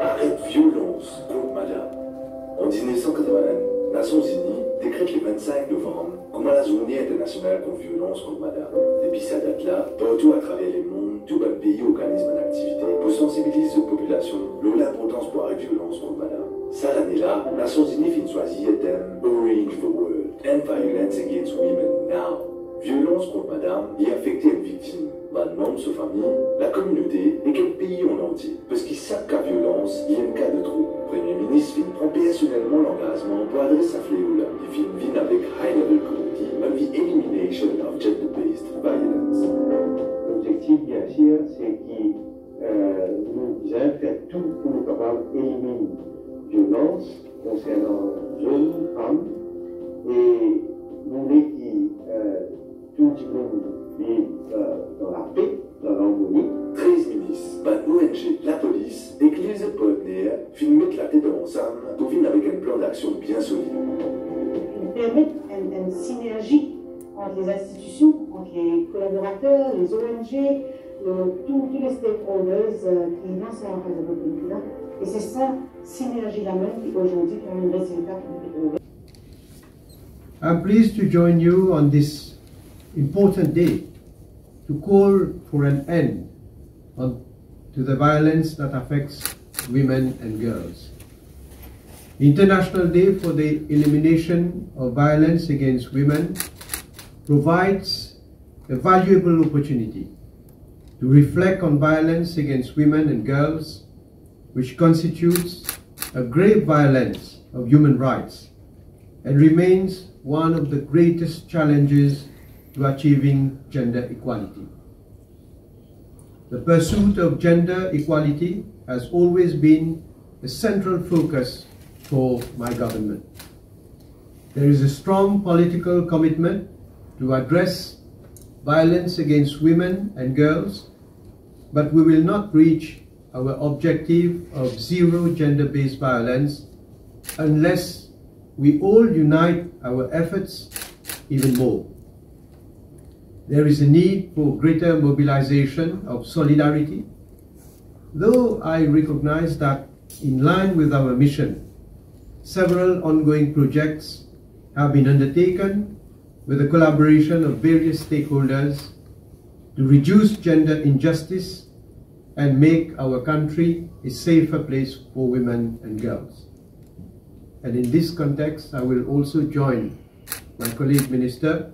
Arrête violence contre madame. En 1980, Nations Unies décrète le 25 novembre comme la journée internationale contre violence contre madame. Depuis cette date-là, partout à travers le monde, tout le pays organise une activité pour sensibiliser la population sur l'importance pour arrêter violence contre madame. Cette année-là, Nations Unies finit choisir le thème Orange the World, End Violence Against Women Now. Violence contre madame et affecter une victime, membre de sa famille, la communauté et quel pays en entier. Parce qu'ils savent qu'à violence, il y a un cas de trop. Le Premier ministre prend personnellement l'engagement pour adresser à fléau-là. Il vient avec High Level Committee, même the Elimination of Gender-Based Violence. L'objectif, bien sûr, c'est que nous devons faire tout pour nous capables d'éliminer la violence concernant jeunes femmes et nous voulons que tout le monde vive dans la paix, dans l'harmonie. 13 ministres, l'ONG, la police, l'église et partenaires mettent la tête ensemble pour venir avec un plan d'action bien solide. Ils permettent une synergie entre les institutions, entre les collaborateurs, les ONG, tous les stakeholders qui lancent en face de notre pays. Et c'est ça, synergie-là même, qui aujourd'hui fait un résultat pour nous. I'm pleased to join you on this important day to call for an end to the violence that affects women and girls. International Day for the Elimination of Violence Against Women provides a valuable opportunity to reflect on violence against women and girls, which constitutes a grave violence of human rights and remains one of the greatest challenges to achieving gender equality. The pursuit of gender equality has always been a central focus for my government. There is a strong political commitment to address violence against women and girls, but we will not reach our objective of zero gender-based violence unless we all unite our efforts even more. There is a need for greater mobilization of solidarity, though I recognize that in line with our mission, several ongoing projects have been undertaken with the collaboration of various stakeholders to reduce gender injustice and make our country a safer place for women and girls. And in this context, I will also join my colleague minister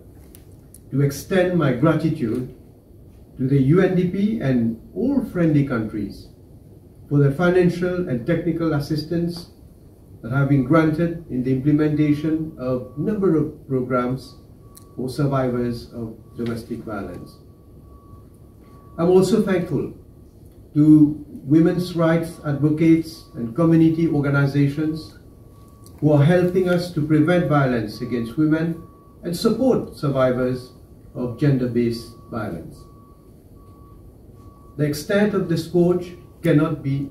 to extend my gratitude to the UNDP and all friendly countries for the financial and technical assistance that have been granted in the implementation of a number of programs for survivors of domestic violence. I'm also thankful to women's rights advocates and community organizations who are helping us to prevent violence against women and support survivors of gender-based violence. The extent of the scourge cannot be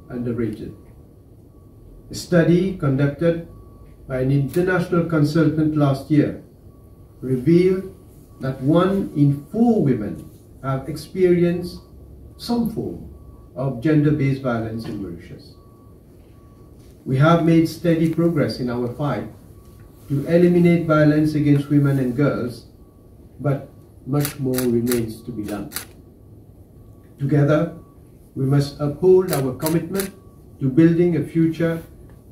underrated. A study conducted by an international consultant last year revealed that 1 in 4 women have experienced some form of gender-based violence in Mauritius. We have made steady progress in our fight to eliminate violence against women and girls, but much more remains to be done. Together, we must uphold our commitment to building a future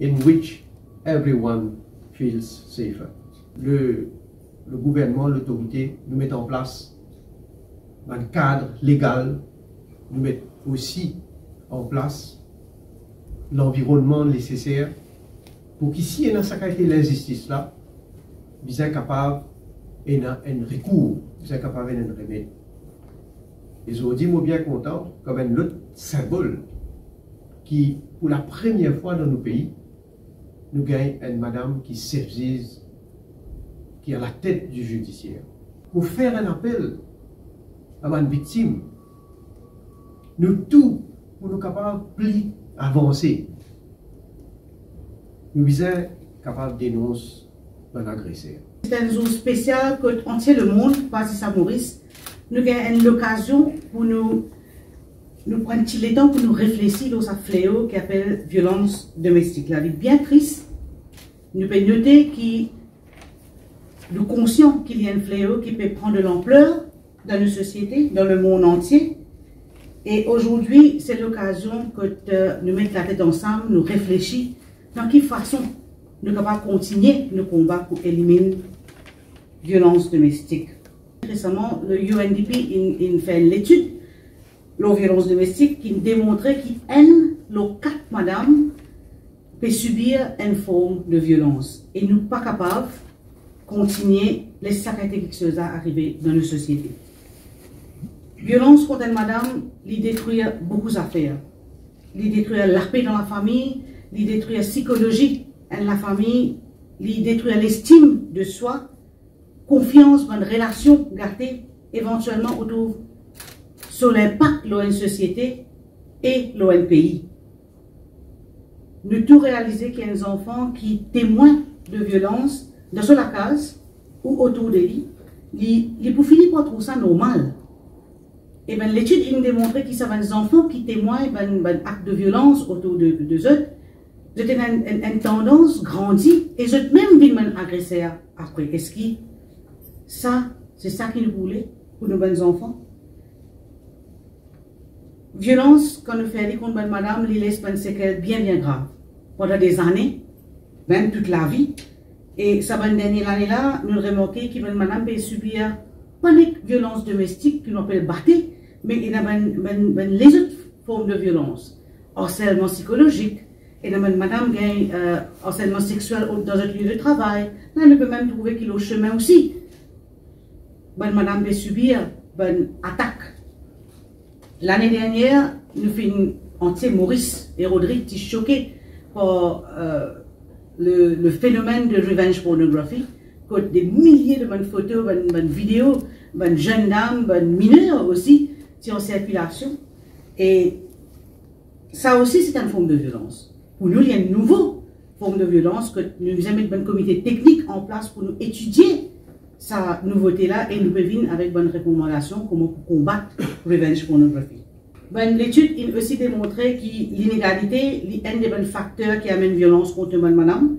in which everyone feels safer. Le gouvernement, l'autorité, nous met en place un cadre légal, nous met aussi en place l'environnement nécessaire pour qu'ici, il y a l'injustice là, nous sommes capables d'un recours, nous sommes capables d'un remède. Et je vous dis, moi bien content, comme un autre symbole qui, pour la première fois dans nos pays, nous gagnons une madame qui s'exige, qui est à la tête du judiciaire, pour faire un appel à une victime. Nous tous, pour nous capables de plus avancer, nous sommes capables de dénoncer un agresseur. C'est un jour spécial que entier le monde passe à Maurice. Nous avons l'occasion pour nous nous prenons le temps pour nous réfléchir sur ce fléau qui appelle violence domestique. La vie bien triste, nous pouvons noter que nous sommes conscients qu'il y a un fléau qui peut prendre de l'ampleur dans nos sociétés, dans le monde entier. Et aujourd'hui, c'est l'occasion que nous mettons la tête ensemble, nous réfléchissons dans quelle façon nous sommes capables de continuer nos combats pour éliminer la violence domestique. Récemment, le UNDP a fait une étude la violence domestique qui démontrait qu'une, les 4 madames peut subir une forme de violence. Et nous ne sommes pas capables de continuer les sacrés quelque chose à arriver dans nos sociétés. Violence contre une madame, il détruit beaucoup d'affaires. Il détruit la paix dans la famille, il détruit la psychologie de la famille, il détruit l'estime de soi, confiance dans une relation gardée éventuellement autour sur l'impact de une société et de un pays. Nous tous réaliser qu'il y a des enfants qui témoignent de violence dans la case ou autour de lui, ils pour finir par trouver ça normal. Et bien l'étude a démontré qu'il y a des enfants qui témoignent d'un acte de violence autour de eux. J'ai une tendance grandie et j'ai même vu un agresseur après. Est-ce que ça, c'est ça qu'ils voulaient pour nos bons enfants? Violence, quand nous faisons contre une madame, il laisse une séquelle bien grave. Pendant des années, même toute la vie. Et ça va une dernière année-là, nous remarquons qu'une madame peut subir pas une violence domestique, qu'on appelle battre, mais il y a les autres formes de violence. Harcèlement psychologique, et une madame gagne harcèlement sexuel dans un lieu de travail. Là, on peut même trouver qu'il est au chemin aussi. Une madame peut subir une attaque. L'année dernière, nous faisons entier Maurice et Rodrigue qui sont choqués par le phénomène de revenge pornography, que des milliers de bonnes photos, bonnes vidéos, bonnes jeunes dames, bonnes mineurs aussi, qui sont en circulation. Et ça aussi, c'est une forme de violence. Pour nous, il y a une nouvelle forme de violence que nous avons mis un comité technique en place pour nous étudier sa nouveauté-là et nous prévenir avec bonnes recommandations comment combattre revenge pornography. L'étude a aussi démontré que l'inégalité est un des facteurs qui amène violence contre une madame.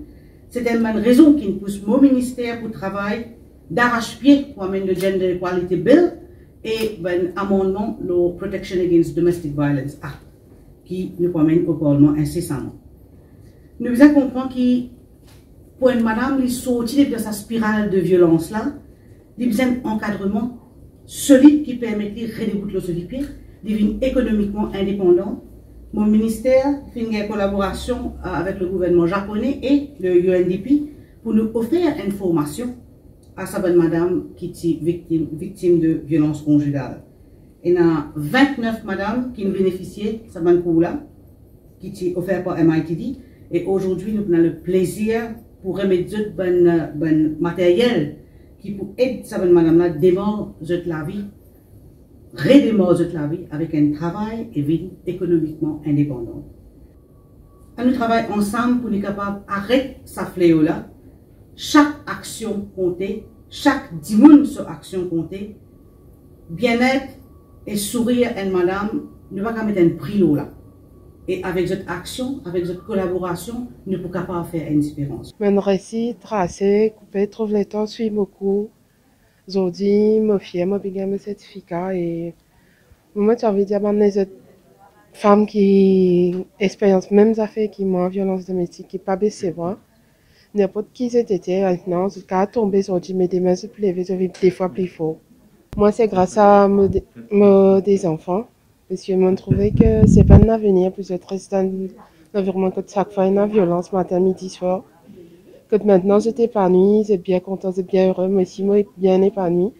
C'est une raison qui pousse mon ministère pour travailler d'arrache-pied pour amener le Gender Equality Bill et un amendement, le Protection Against Domestic Violence Act, qui nous amène au Parlement incessamment. Nous devons comprendre que pour une madame qui sortir de sa spirale de violence-là, il y a besoin d'un encadrement solide qui permet de redébouter le pied, de devenir économiquement indépendant. Mon ministère fait une collaboration avec le gouvernement japonais et le UNDP pour nous offrir une formation à sa bonne madame qui est victime de violence conjugale. Il y a 29 madames qui ont bénéficié de sa bonne cours-là, qui est offert par MITD. Et aujourd'hui, nous avons le plaisir pour remettre bon matériel qui peut aider sa bonne madame-là à démarrer la vie, redémarrer la vie avec un travail et vie économiquement indépendante. Nous travaillons ensemble pour être capables d'arrêter ce fléau-là. Chaque action comptait, chaque 10 minutes sur action comptait. Bien-être et sourire à une madame, ne va pas mettre un prix là. Et avec cette action, avec cette collaboration, nous sommes capables de faire une différence. Mon récit tracé, coupé, trouve le temps, suit beaucoup. Aujourd'hui, je suis fière, je suis un certificat et moi, j'ai envie de dire les autres femmes qui expérimentent même affaires qui m'ont violence domestique, qui ne pas baisser moi. N'importe qui c'était maintenant, je suis tombé aujourd'hui, mais demain, je peux lever, je vis des fois plus fort. Moi, c'est grâce à des enfants. Parce que je trouvais que c'est pas un avenir pour être dans un environnement que chaque fois il y a une violence matin, midi, soir. Que maintenant j'étais épanouie, j'ai bien content, j'ai bien heureux, mais aussi moi bien épanouie.